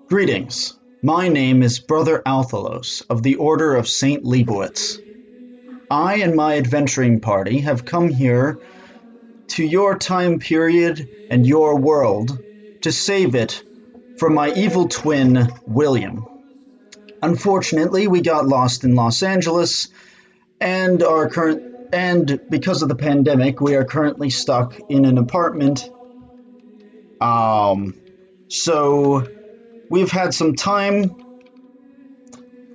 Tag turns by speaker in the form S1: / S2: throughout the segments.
S1: Greetings. My name is Brother Althalos of the Order of Saint Leibowitz. I and my adventuring party have come here to your time period and your world to save it from my evil twin, William. Unfortunately, we got lost in Los Angeles and because of the pandemic, we are currently stuck in an apartment. So we've had some time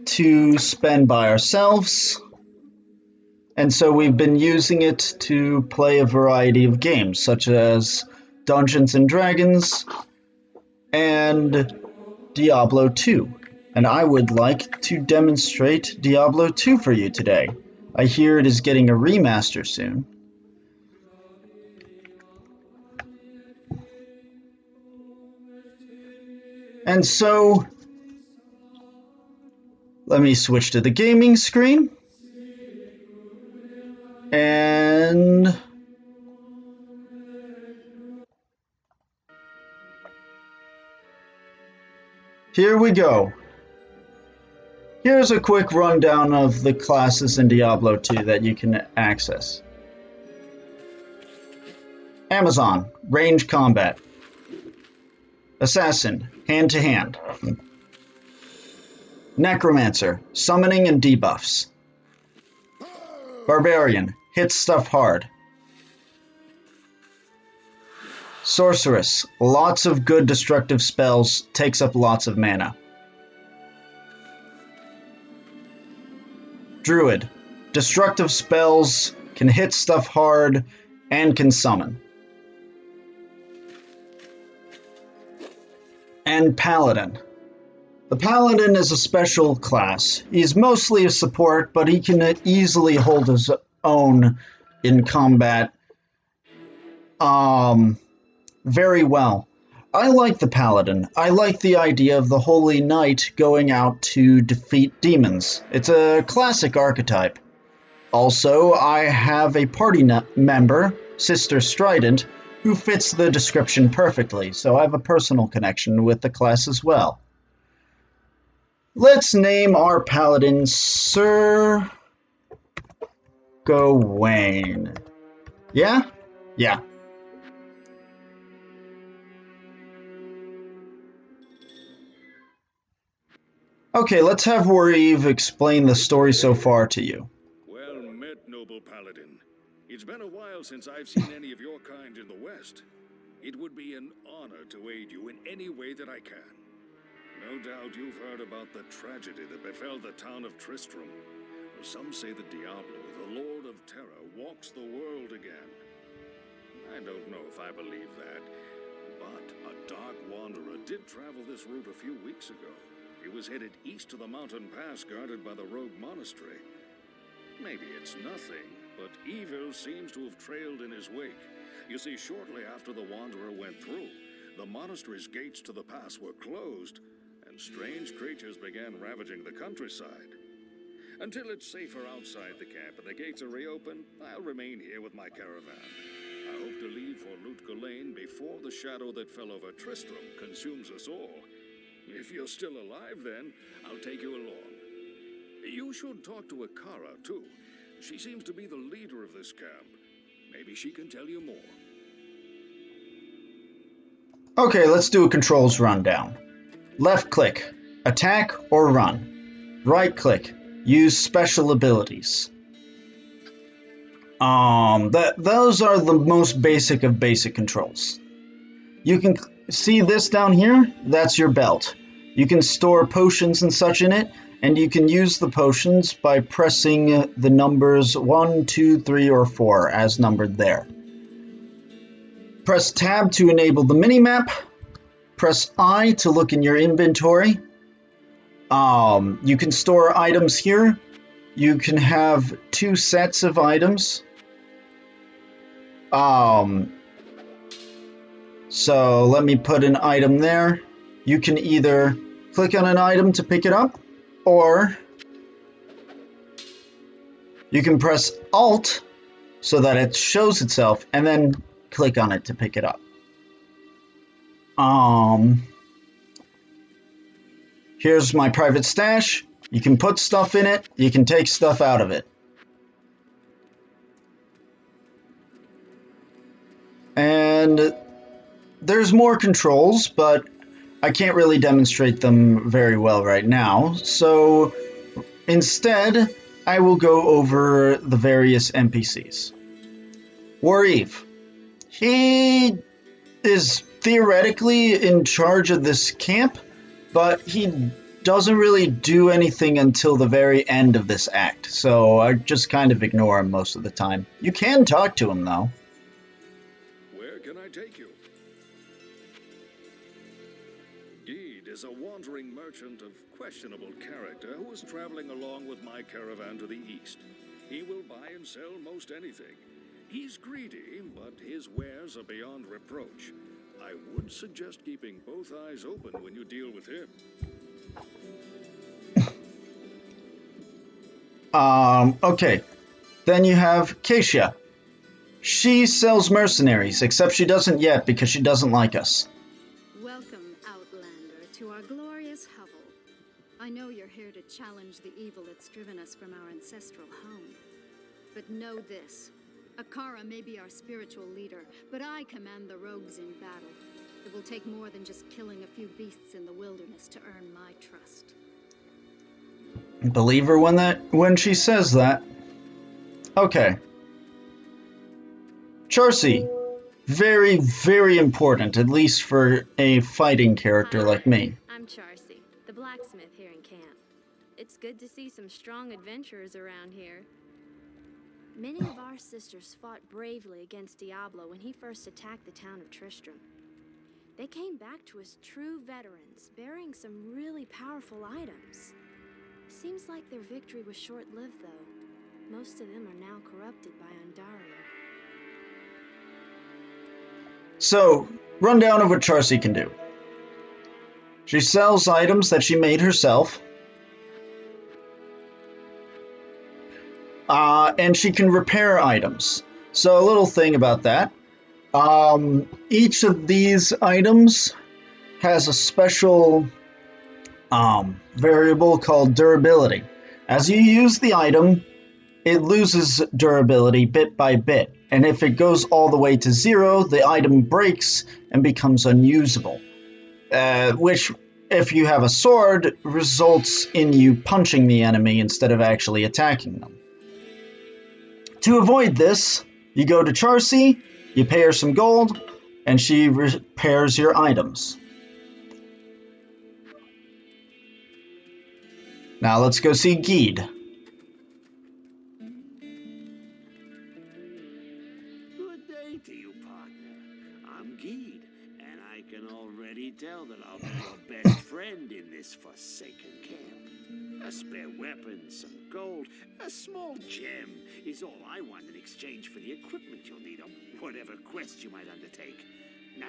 S1: to spend by ourselves, and so we've been using it to play a variety of games, such as Dungeons and Dragons and Diablo 2. And I would like to demonstrate Diablo 2 for you today. I hear it is getting a remaster soon. And so, let me switch to the gaming screen. And here we go. Here's a quick rundown of the classes in Diablo 2 that you can access. Amazon, range combat. Assassin, hand-to-hand. Necromancer, summoning and debuffs. Barbarian, hits stuff hard. Sorceress, lots of good destructive spells, takes up lots of mana. Druid, destructive spells, can hit stuff hard, and can summon. And Paladin. The Paladin is a special class. He's mostly a support, but he can easily hold his own in combat very well. I like the Paladin. I like the idea of the Holy Knight going out to defeat demons. It's a classic archetype. Also, I have a party member, Sister Strident, who fits the description perfectly, so I have a personal connection with the class as well. Let's name our paladin Sir Gawain. Yeah? Yeah. Okay, let's have Wareve explain the story so far to you.
S2: Well met, noble paladin. It's been a while since I've seen any of your kind in the West. It would be an honor to aid you in any way that I can. No doubt you've heard about the tragedy that befell the town of Tristram. Some say that Diablo, the Lord of Terror, walks the world again. I don't know if I believe that, but a dark wanderer did travel this route a few weeks ago. He was headed east to the mountain pass guarded by the rogue monastery. Maybe it's nothing, but evil seems to have trailed in his wake. You see, shortly after the wanderer went through, the monastery's gates to the pass were closed, and strange creatures began ravaging the countryside. Until it's safer outside the camp and the gates are reopened, I'll remain here with my caravan. I hope to leave for Lutgulain before the shadow that fell over Tristram consumes us all. If you're still alive, then I'll take you along. You should talk to Akara, too. She seems to be the leader of this camp. Maybe she can tell you more.
S1: Okay, let's do a controls rundown. Left click, attack or run. Right click, use special abilities. Those are the most basic of basic controls. You can see this down here, that's your belt. You can store potions and such in it, and you can use the potions by pressing the numbers 1, 2, 3, or 4 as numbered there. Press tab to enable the minimap. Press I to look in your inventory. You can store items here. You can have 2 sets of items. So let me put an item there. You can either click on an item to pick it up, or you can press Alt so that it shows itself and then click on it to pick it up. Here's my private stash. You can put stuff in it. You can take stuff out of it. And there's more controls, but I can't really demonstrate them very well right now. So instead, I will go over the various NPCs. Wareve. He is theoretically in charge of this camp, but he doesn't really do anything until the very end of this act, so I just kind of ignore him most of the time. You can talk to him, though.
S2: Where can I take you? Geed is a wandering merchant of questionable character who is traveling along with my caravan to the east. He will buy and sell most anything. He's greedy, but his wares are beyond reproach. I would suggest keeping both eyes open when you deal with him.
S1: Okay. Then you have Keisha. She sells mercenaries, except she doesn't yet because she doesn't like us.
S3: Welcome, Outlander, to our glorious hovel. I know you're here to challenge the evil that's driven us from our ancestral home. But know this. Akara may be our spiritual leader, but I command the rogues in battle. It will take more than just killing a few beasts in the wilderness to earn my trust.
S1: Believe her when she says that. Okay. Charcy. Very, very important, at least for a fighting character like me.
S4: I'm Charcy, the blacksmith here in camp. It's good to see some strong adventurers around here. Many of our sisters fought bravely against Diablo when he first attacked the town of Tristram. They came back to us true veterans, bearing some really powerful items. Seems like their victory was short-lived, though. Most of them are now corrupted by Andario.
S1: So, rundown of what Charcy can do. She sells items that she made herself. And she can repair items. So a little thing about that. Each of these items has a special variable called durability. As you use the item, it loses durability bit by bit, and if it goes all the way to 0, the item breaks and becomes unusable, which, if you have a sword, results in you punching the enemy instead of actually attacking them. To avoid this, you go to Charcy, you pay her some gold, and she repairs your items. Now let's go see Geed.
S5: Good day to you, partner. I'm Geed, and I can already tell that I'll be your best friend in this forsaken camp. A spare weapon, some gold, a small gem is all I want in exchange for the equipment you'll need on whatever quest you might undertake. No,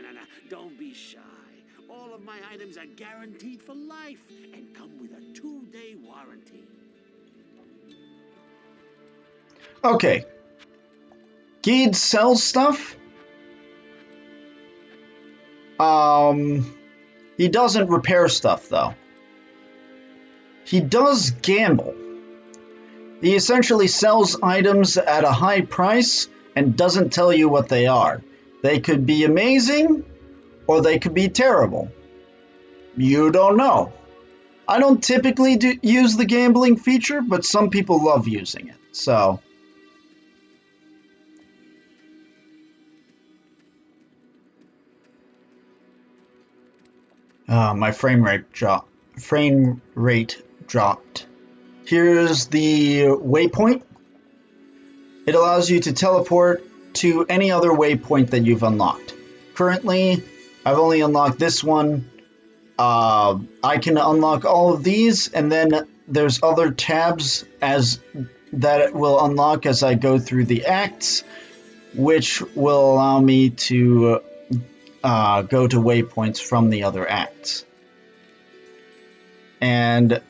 S5: don't be shy. All of my items are guaranteed for life and come with a 2-day warranty.
S1: Okay. Geed sells stuff. He doesn't repair stuff, though. He does gamble. He essentially sells items at a high price and doesn't tell you what they are. They could be amazing, or they could be terrible. You don't know. I don't typically use the gambling feature, but some people love using it, so... my frame rate dropped. Here's the waypoint. It allows you to teleport to any other waypoint that you've unlocked. Currently, I've only unlocked this one. I can unlock all of these, and then there's other tabs that it will unlock as I go through the acts, which will allow me to go to waypoints from the other acts. And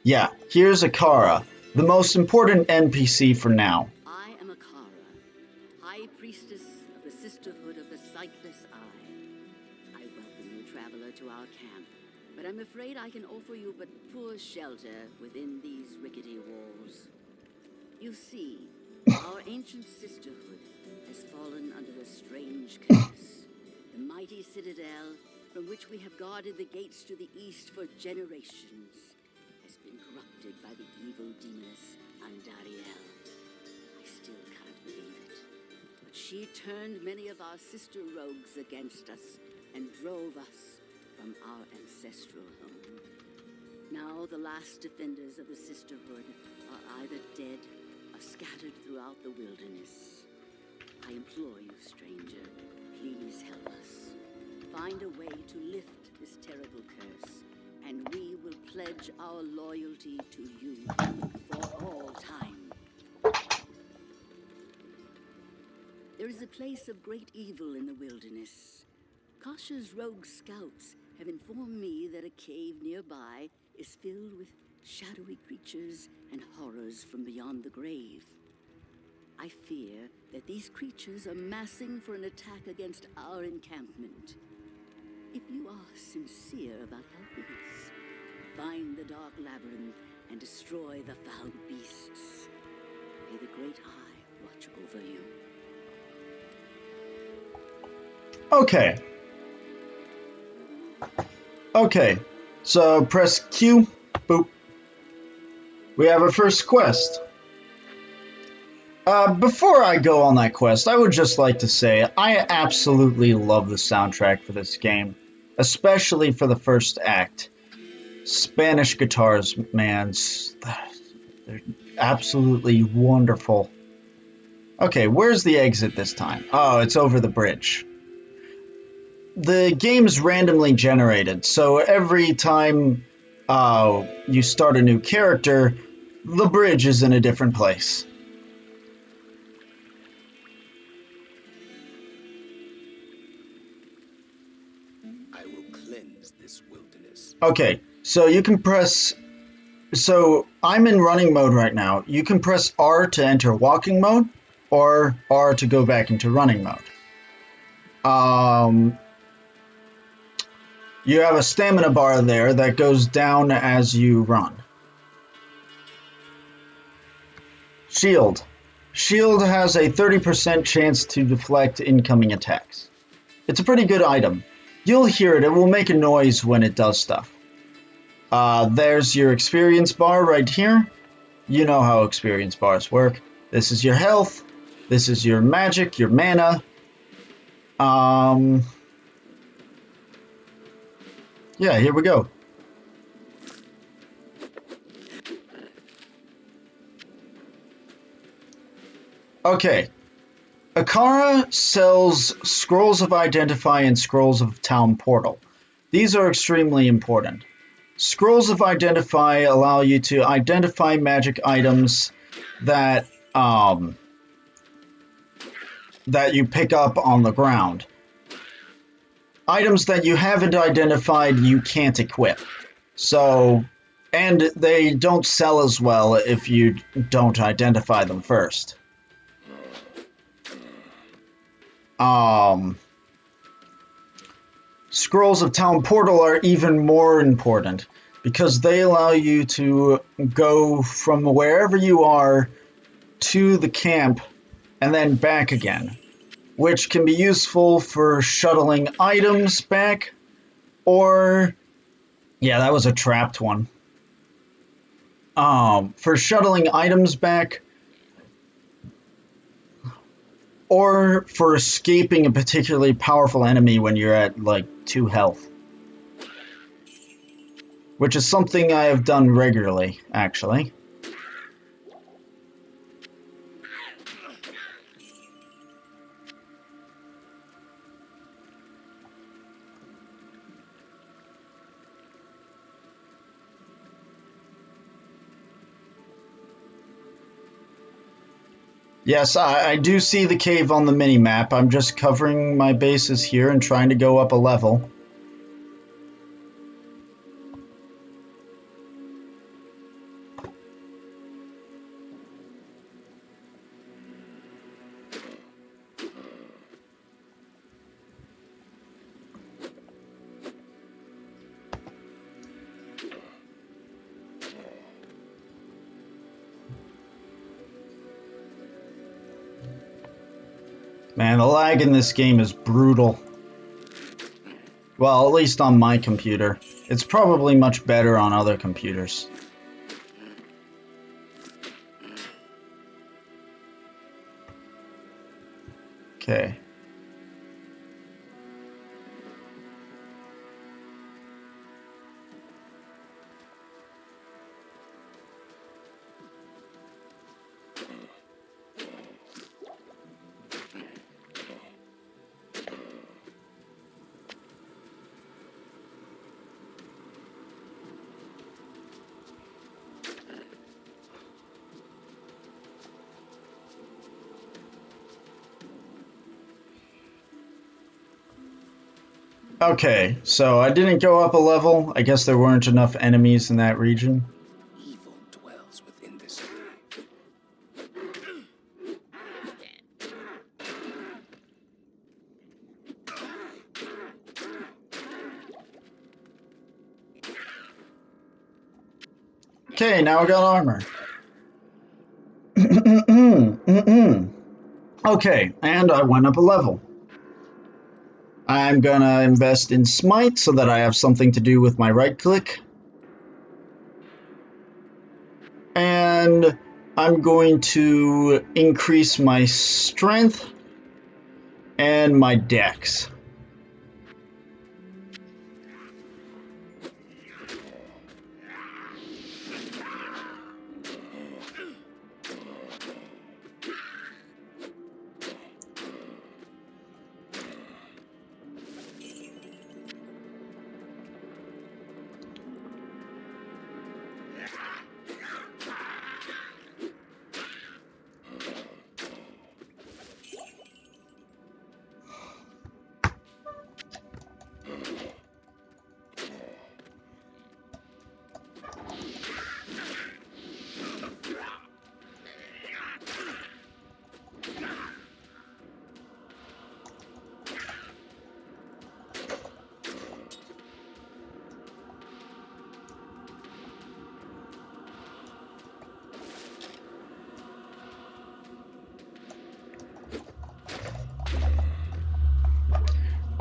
S1: yeah, here's Akara, the most important NPC for now.
S6: I am Akara, High Priestess of the Sisterhood of the Sightless Eye. I welcome you, traveler, to our camp, but I'm afraid I can offer you but poor shelter within these rickety walls. You see, our ancient sisterhood has fallen under a strange curse. The mighty citadel, from which we have guarded the gates to the east for generations, has been corrupted by the evil demoness Andariel. I still can't believe it, but she turned many of our sister rogues against us and drove us from our ancestral home. Now the last defenders of the sisterhood are either dead or scattered throughout the wilderness. I implore you, stranger, please help us. Find a way to lift this terrible curse, and we will pledge our loyalty to you for all time. There is a place of great evil in the wilderness. Kasha's rogue scouts have informed me that a cave nearby is filled with shadowy creatures and horrors from beyond the grave. I fear that these creatures are massing for an attack against our encampment. If you are sincere about helping us, find the dark labyrinth and destroy the foul beasts. May the Great Eye watch over you.
S1: Okay. Okay. So press Q. Boop. We have a first quest. Before I go on that quest, I would just like to say I absolutely love the soundtrack for this game, especially for the first act. Spanish guitars, man, they're absolutely wonderful. Okay, where's the exit this time? Oh, it's over the bridge. The game's randomly generated, so every time you start a new character, the bridge is in a different place.
S7: I will cleanse this wilderness.
S1: Okay, so you can press... So I'm in running mode right now. You can press R to enter walking mode, or R to go back into running mode. You have a stamina bar there that goes down as you run. Shield. Shield has a 30% chance to deflect incoming attacks. It's a pretty good item. You'll hear it. It will make a noise when it does stuff. There's your experience bar right here. You know how experience bars work. This is your health. This is your magic, your mana. Yeah, here we go. Okay. Akara sells Scrolls of Identify and Scrolls of Town Portal. These are extremely important. Scrolls of Identify allow you to identify magic items that you pick up on the ground. Items that you haven't identified, you can't equip. So, and they don't sell as well if you don't identify them first. Scrolls of Town Portal are even more important because they allow you to go from wherever you are to the camp and then back again, which can be useful for shuttling items back, or... Yeah, that was a trapped one. For shuttling items back, or for escaping a particularly powerful enemy when you're at, like, 2 health. Which is something I have done regularly, actually. Yes, I do see the cave on the mini-map. I'm just covering my bases here and trying to go up a level. Man, the lag in this game is brutal. Well, at least on my computer. It's probably much better on other computers. Okay. Okay, so I didn't go up a level. I guess there weren't enough enemies in that region.
S7: Evil dwells within this cave.
S1: Okay, now I got armor. Okay, and I went up a level. I'm gonna invest in smite so that I have something to do with my right click. And I'm going to increase my strength and my dex.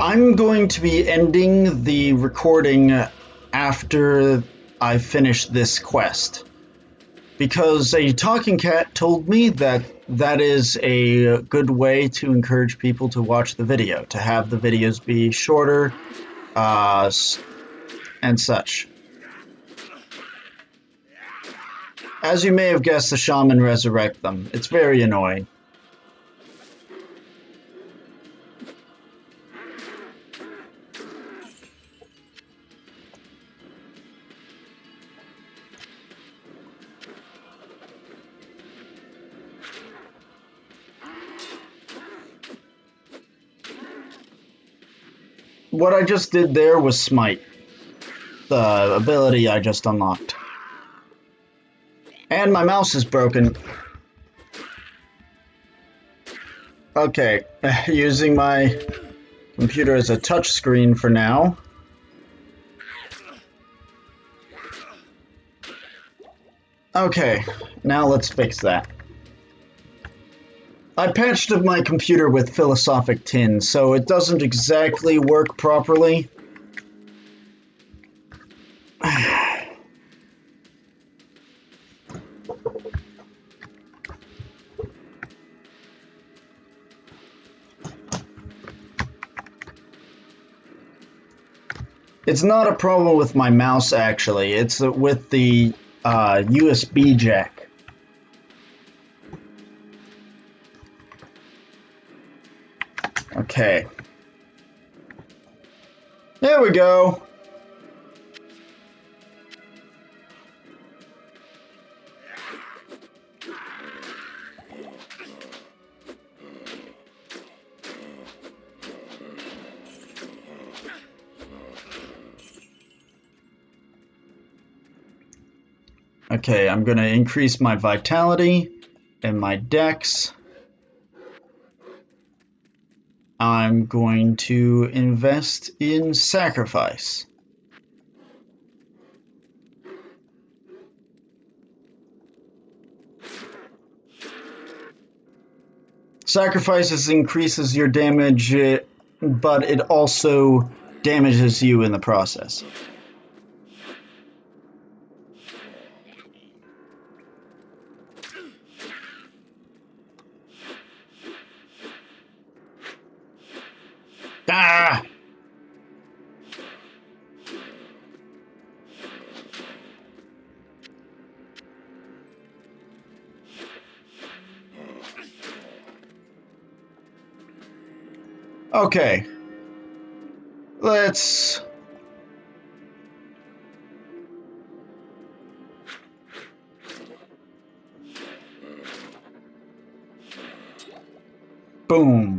S1: I'm going to be ending the recording after I finish this quest, because a talking cat told me that that is a good way to encourage people to watch the video, to have the videos be shorter and such. As you may have guessed, the shaman resurrect them. It's very annoying. What I just did there was smite, the ability I just unlocked. And my mouse is broken. Okay, using my computer as a touchscreen for now. Okay, now let's fix that. I patched up my computer with philosophic tin, so it doesn't exactly work properly. It's not a problem with my mouse, actually. It's with the USB jack. Okay. There we go. Okay, I'm going to increase my vitality and my dex. I'm going to invest in sacrifice. Sacrifices increases your damage, but it also damages you in the process. Ah! Okay. Let's... Boom.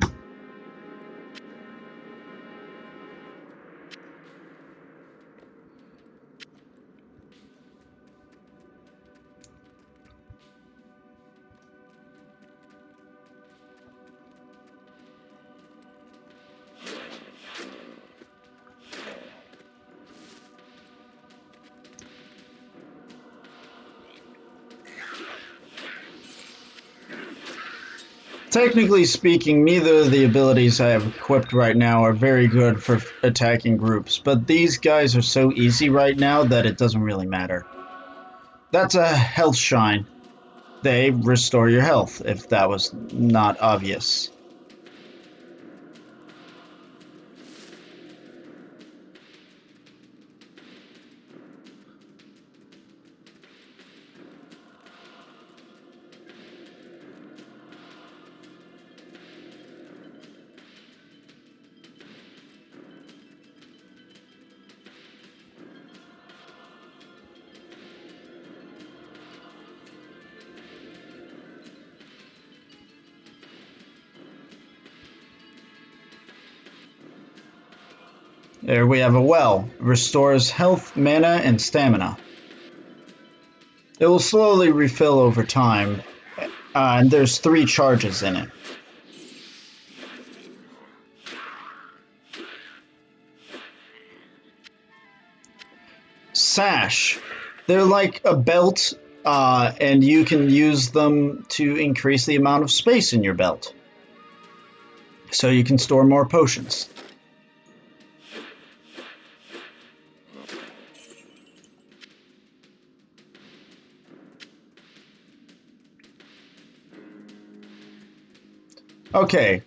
S1: Technically speaking, neither of the abilities I have equipped right now are very good for attacking groups, but these guys are so easy right now that it doesn't really matter. That's a health shine. They restore your health, if that was not obvious. There we have a well. Restores health, mana, and stamina. It will slowly refill over time, and there's 3 charges in it. Sash. They're like a belt, and you can use them to increase the amount of space in your belt. So you can store more potions. Okay.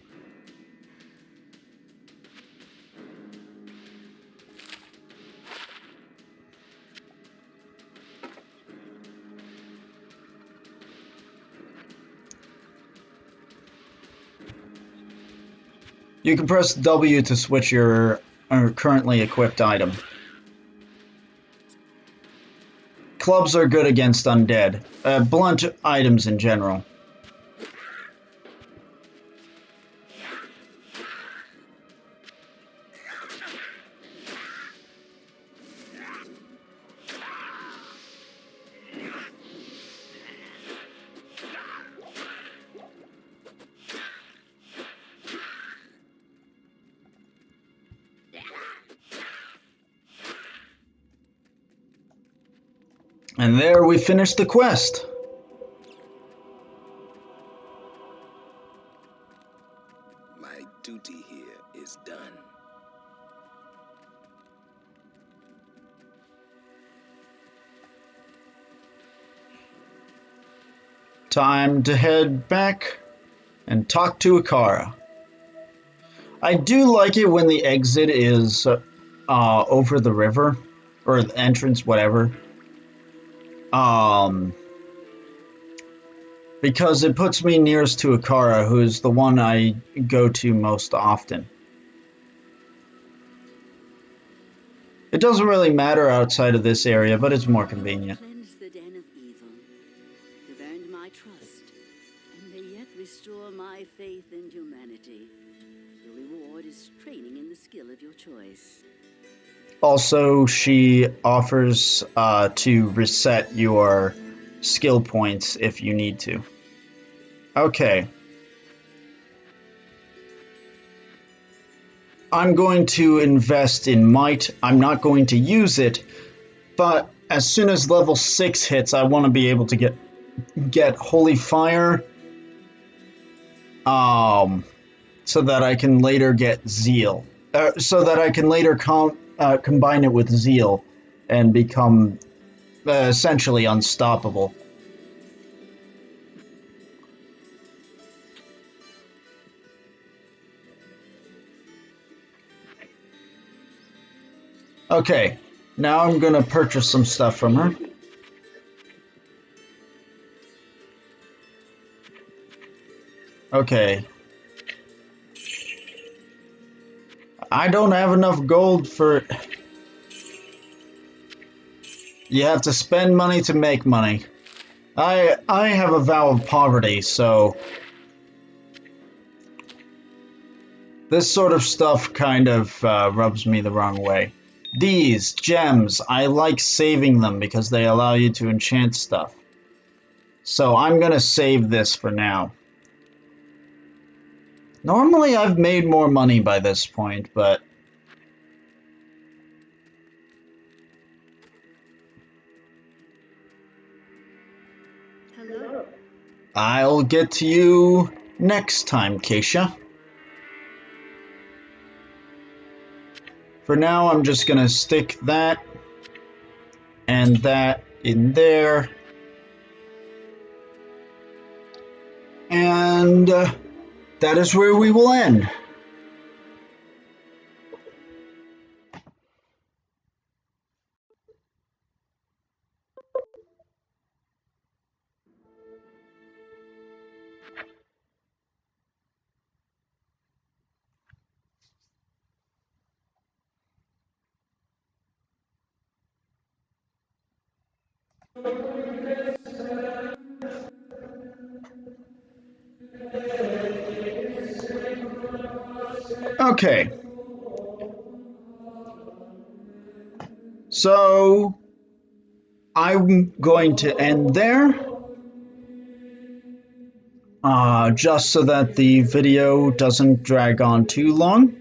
S1: You can press W to switch your currently equipped item. Clubs are good against undead. Blunt items in general. And there we finished the quest.
S7: My duty here is done.
S1: Time to head back and talk to Akara. I do like it when the exit is over the river, or the entrance, whatever. Because it puts me nearest to Akara, who's the one I go to most often. It doesn't really matter outside of this area, but it's more convenient.
S6: Cleanse the den of evil. You've earned my trust, and may yet restore my faith in humanity. The reward is training in the skill of your choice.
S1: Also, she offers to reset your skill points if you need to. Okay. I'm going to invest in might. I'm not going to use it, but as soon as level 6 hits, I want to be able to get holy fire so that I can later get zeal. So that I can later combine it with zeal and become essentially unstoppable. Okay, now I'm gonna purchase some stuff from her. Okay. I don't have enough gold for... You have to spend money to make money. I have a vow of poverty, so... This sort of stuff kind of rubs me the wrong way. These gems, I like saving them because they allow you to enchant stuff. So I'm gonna save this for now. Normally I've made more money by this point, but...
S3: Hello.
S1: I'll get to you next time, Keisha. For now, I'm just gonna stick that and that in there. And that is where we will end. Okay. So I'm going to end there. Just so that the video doesn't drag on too long.